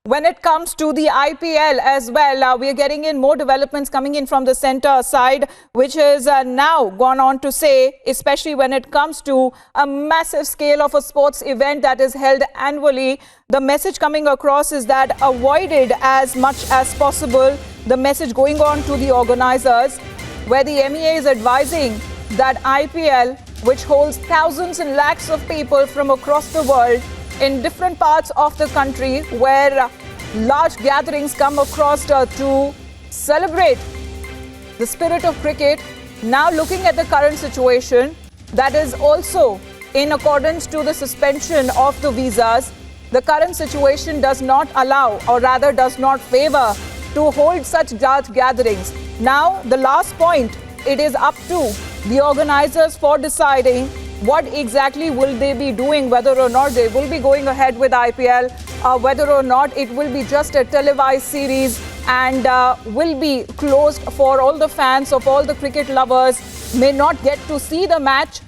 When it comes to the IPL as well, we are getting in more developments coming in from the centre side, which is now gone on to say, especially when it comes to a massive scale of a sports event that is held annually, the message coming across is that avoid it as much as possible. The message going on to the organisers, where the MEA is advising that IPL, which holds thousands and lakhs of people from across the world, in different parts of the country where large gatherings come across to celebrate the spirit of cricket. Now looking at the current situation, that is also in accordance to the suspension of the visas. The current situation does not allow, or rather does not favor, to hold such large gatherings. Now the last point, it is up to the organisers for deciding what exactly will they be doing, whether or not they will be going ahead with IPL, whether or not it will be just a televised series and will be closed for all the fans of all the cricket lovers, may not get to see the match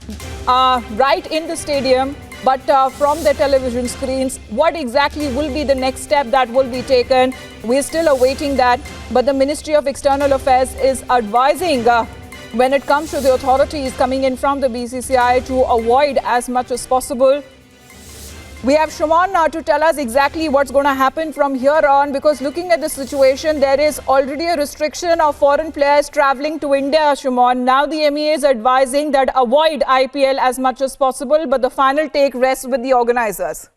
right in the stadium, but from the television screens. What exactly will be the next step that will be taken? We're still awaiting that, but the Ministry of External Affairs is advising when it comes to the authorities coming in from the BCCI to avoid as much as possible. We have Shumon to tell us exactly what's going to happen from here on, because looking at the situation, there is already a restriction of foreign players travelling to India, Shumon. Now the MEA is advising that avoid IPL as much as possible, but the final take rests with the organisers.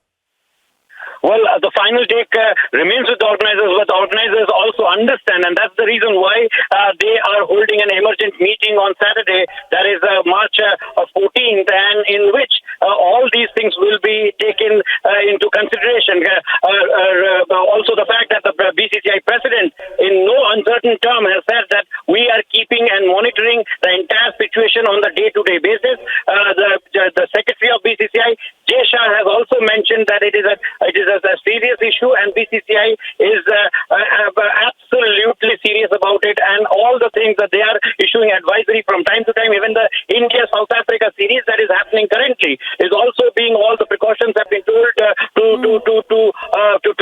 Well, the final take remains with the organisers, but the organisers also understand, and that's the reason why they are holding an emergent meeting on Saturday, that is March 14th, and in which all these things will be taken into consideration. Also the fact that the BCCI president, in no uncertain term, has said that we are keeping and monitoring the entire situation on the day-to-day basis. The secretary of BCCI, Jay Shah, has also mentioned that it is a serious issue, and BCCI is absolutely serious about it, and all the things that they are issuing advisory from time to time. Even the India-South Africa series that is happening currently is also being, all the precautions have been told to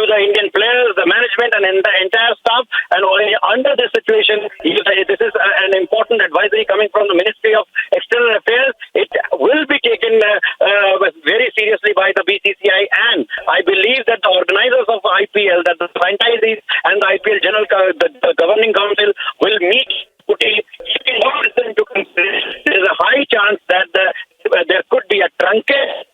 the Indian players, the management, and the entire staff. And under this situation, this is an important advisory coming from the Ministry of External Affairs. It will be taken very seriously by the BCCI, and I believe that the organisers of IPL, that the franchisees and the IPL the governing council will meet, keeping all this into consideration. There is a high chance that there could be a truncated,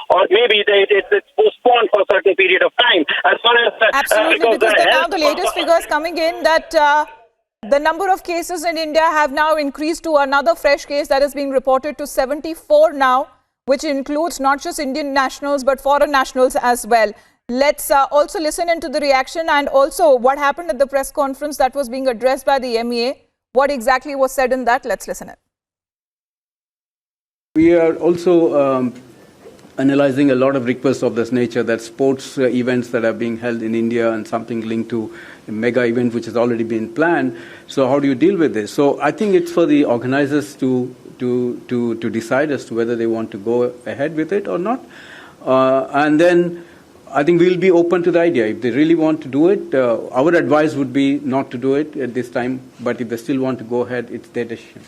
or maybe it's postponed for a certain period of time. As far as absolutely, because now the latest figures coming in that the number of cases in India have now increased to another fresh case that is being reported to 74 now, which includes not just Indian nationals but foreign nationals as well. Let's also listen into the reaction and also what happened at the press conference that was being addressed by the MEA. What exactly was said in that? Let's listen in. We are also analyzing a lot of requests of this nature, that sports events that are being held in India and something linked to a mega event which has already been planned. So how do you deal with this? So I think it's for the organisers to decide as to whether they want to go ahead with it or not. And then I think we'll be open to the idea. If they really want to do it, our advice would be not to do it at this time. But if they still want to go ahead, it's their decision.